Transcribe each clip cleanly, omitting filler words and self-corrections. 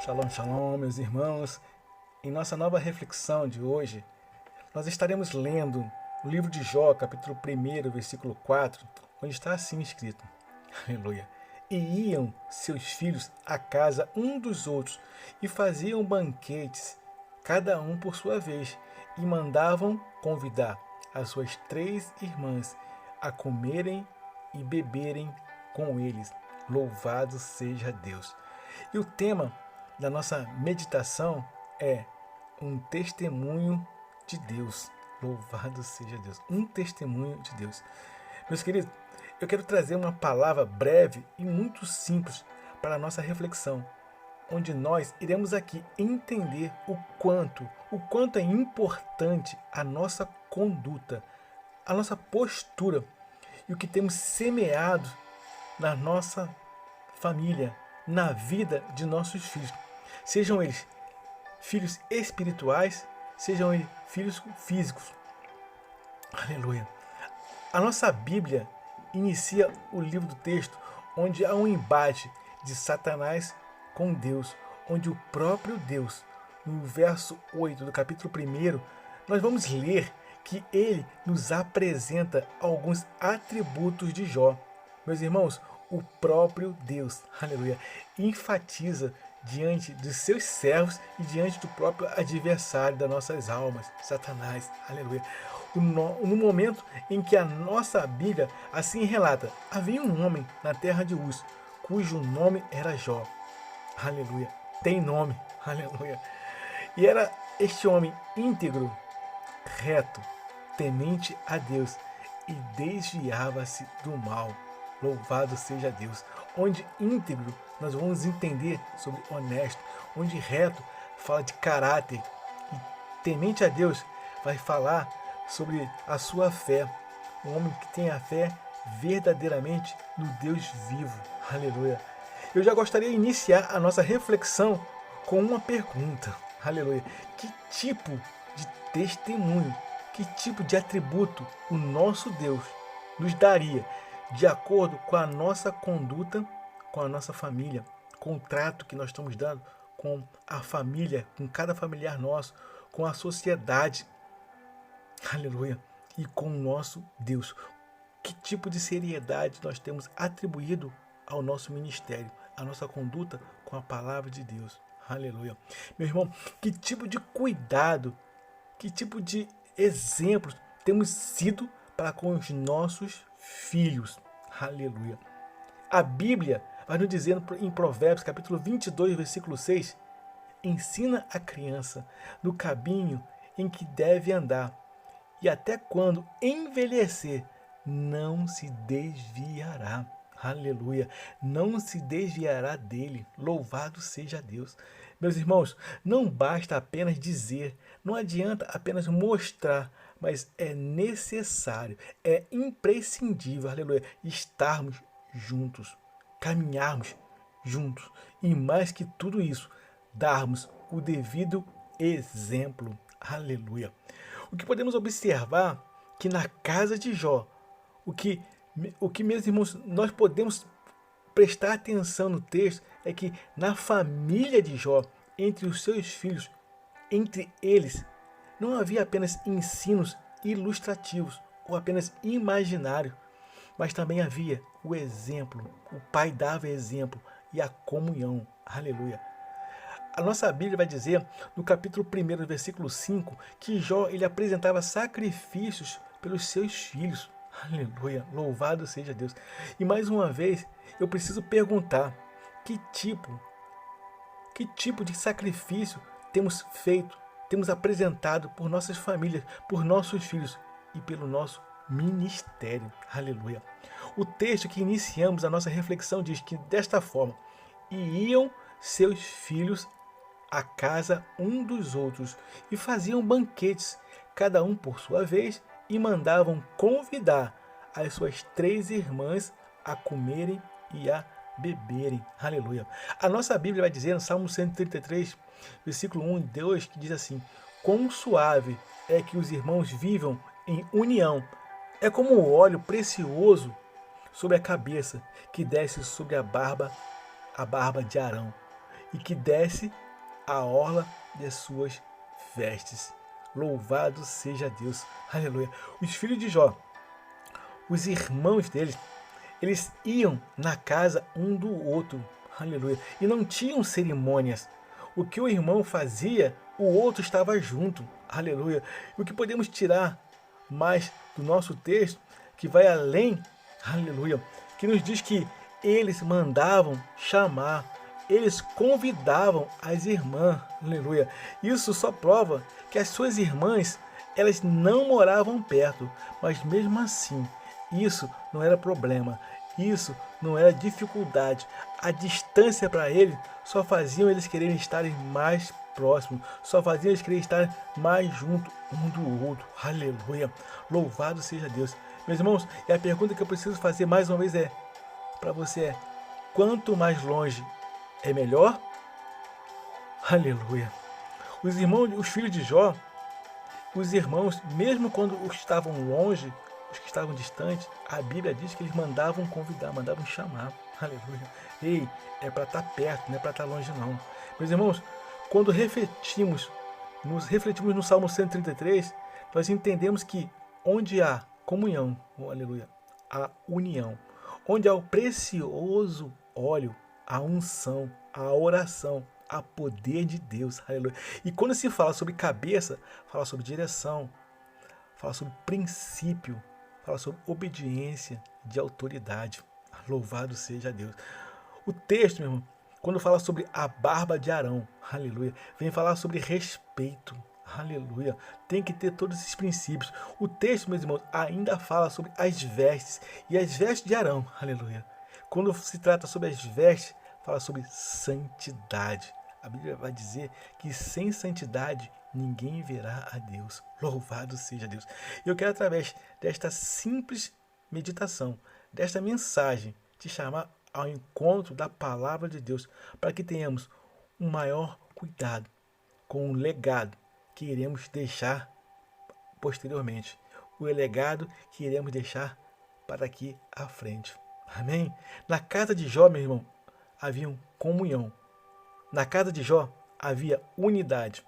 Shalom, shalom, meus irmãos. Em nossa nova reflexão de hoje, nós estaremos lendo o livro de Jó, capítulo 1, versículo 4, onde está assim escrito: Aleluia. E iam seus filhos à casa um dos outros e faziam banquetes, cada um por sua vez, e mandavam convidar as suas 3 irmãs a comerem e beberem com eles. Louvado seja Deus. E o tema da nossa meditação é um testemunho de Deus. Louvado seja Deus. Um testemunho de Deus. Meus queridos, eu quero trazer uma palavra breve e muito simples para a nossa reflexão, onde nós iremos aqui entender o quanto é importante a nossa conduta, a nossa postura e o que temos semeado na nossa família, na vida de nossos filhos. Sejam eles filhos espirituais, sejam eles filhos físicos. Aleluia. A nossa Bíblia inicia o livro do texto onde há um embate de Satanás com Deus, onde o próprio Deus, no verso 8 do capítulo 1, nós vamos ler que ele nos apresenta alguns atributos de Jó. Meus irmãos, o próprio Deus, aleluia, enfatiza diante dos seus servos e diante do próprio adversário das nossas almas, Satanás, aleluia. No momento em que a nossa Bíblia assim relata, havia um homem na terra de Uz, cujo nome era Jó, aleluia, tem nome, aleluia, e era este homem íntegro, reto, temente a Deus e desviava-se do mal. Louvado seja Deus. Onde íntegro nós vamos entender sobre honesto, onde reto fala de caráter e temente a Deus vai falar sobre a sua fé. Um homem que tem a fé verdadeiramente no Deus vivo. Aleluia. Eu já gostaria de iniciar a nossa reflexão com uma pergunta. Aleluia. Que tipo de testemunho, que tipo de atributo o nosso Deus nos daria de acordo com a nossa conduta, com a nossa família, com o trato que nós estamos dando com a família, com cada familiar nosso, com a sociedade, aleluia, e com o nosso Deus. Que tipo de seriedade nós temos atribuído ao nosso ministério, à nossa conduta com a palavra de Deus, aleluia. Meu irmão, que tipo de cuidado, que tipo de exemplos temos sido para com os nossos filhos, aleluia. A Bíblia vai nos dizer em Provérbios, capítulo 22, versículo 6, ensina a criança no caminho em que deve andar, e até quando envelhecer, não se desviará, aleluia, não se desviará dele, louvado seja Deus. Meus irmãos, não basta apenas dizer, não adianta apenas mostrar, mas é necessário, é imprescindível, aleluia, estarmos juntos, caminharmos juntos e mais que tudo isso, darmos o devido exemplo, aleluia. O que podemos observar que na casa de Jó, o que meus irmãos, nós podemos prestar atenção no texto é que na família de Jó, entre os seus filhos, entre eles, não havia apenas ensinos ilustrativos ou apenas imaginários, mas também havia o exemplo. O pai dava exemplo e a comunhão. Aleluia. A nossa Bíblia vai dizer, no capítulo 1, versículo 5, que Jó ele apresentava sacrifícios pelos seus filhos. Aleluia. Louvado seja Deus. E mais uma vez, eu preciso perguntar, que tipo de sacrifício temos feito, temos apresentado por nossas famílias, por nossos filhos e pelo nosso ministério. Aleluia. O texto que iniciamos a nossa reflexão diz que desta forma, e iam seus filhos à casa um dos outros e faziam banquetes, cada um por sua vez, e mandavam convidar as suas 3 irmãs a comerem e a beberem. Aleluia. A nossa Bíblia vai dizer no Salmo 133, versículo 1 e 2, que diz assim: quão suave é que os irmãos vivam em união. É como o óleo precioso sobre a cabeça, que desce sobre a barba de Arão, e que desce a orla de suas vestes. Louvado seja Deus. Aleluia. Os filhos de Jó, os irmãos deles, eles iam na casa um do outro. Aleluia. E não tinham cerimônias. O que o irmão fazia, o outro estava junto. Aleluia. E o que podemos tirar mais do nosso texto, que vai além, aleluia, que nos diz que eles mandavam chamar, eles convidavam as irmãs, aleluia. Isso só prova que as suas irmãs, elas não moravam perto, mas mesmo assim, isso não era problema, isso não era dificuldade. A distância para eles só faziam eles quererem estarem mais próximos, só faziam eles quererem estar mais junto um do outro. Aleluia. Louvado seja Deus. Meus irmãos, e a pergunta que eu preciso fazer mais uma vez para você é: quanto mais longe é melhor? Aleluia. Os irmãos, os filhos de Jó, os irmãos, mesmo quando os que estavam longe, os que estavam distantes, a Bíblia diz que eles mandavam convidar, mandavam chamar. Aleluia. Ei, é para estar perto, não é para estar longe não. Meus irmãos, quando refletimos no Salmo 133, nós entendemos que onde há comunhão, aleluia, há união. Onde há o precioso óleo, a unção, a oração, a poder de Deus. Aleluia. E quando se fala sobre cabeça, fala sobre direção, fala sobre princípio, fala sobre obediência de autoridade. Louvado seja Deus. O texto, meu irmão, quando fala sobre a barba de Arão, aleluia, vem falar sobre respeito, aleluia. Tem que ter todos esses princípios. O texto, meus irmãos, ainda fala sobre as vestes, e as vestes de Arão, aleluia. Quando se trata sobre as vestes, fala sobre santidade. A Bíblia vai dizer que sem santidade ninguém verá a Deus. Louvado seja Deus. Eu quero, através desta simples meditação, desta mensagem, te chamar ao encontro da palavra de Deus, para que tenhamos um maior cuidado com o legado que iremos deixar posteriormente, o legado que iremos deixar para aqui à frente. Amém? Na casa de Jó, meu irmão, havia comunhão. Na casa de Jó havia unidade.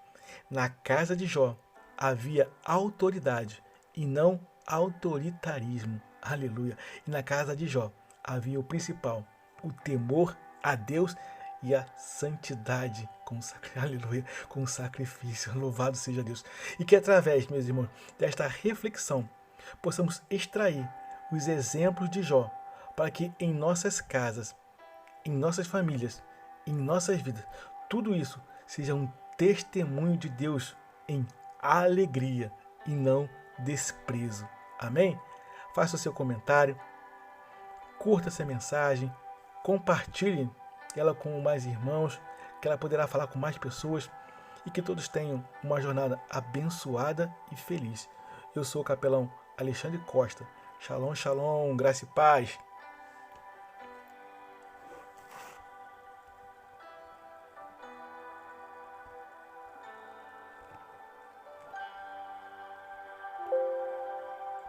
Na casa de Jó havia autoridade e não autoritarismo. Aleluia. E na casa de Jó havia o principal, o temor a Deus e a santidade aleluia, com sacrifício. Louvado seja Deus. E que através, meus irmãos, desta reflexão, possamos extrair os exemplos de Jó, para que em nossas casas, em nossas famílias, em nossas vidas, tudo isso seja um testemunho de Deus em alegria e não desprezo. Amém? Faça o seu comentário, curta essa mensagem, compartilhe ela com mais irmãos, que ela poderá falar com mais pessoas e que todos tenham uma jornada abençoada e feliz. Eu sou o capelão Alexandre Costa. Shalom, shalom, graça e paz.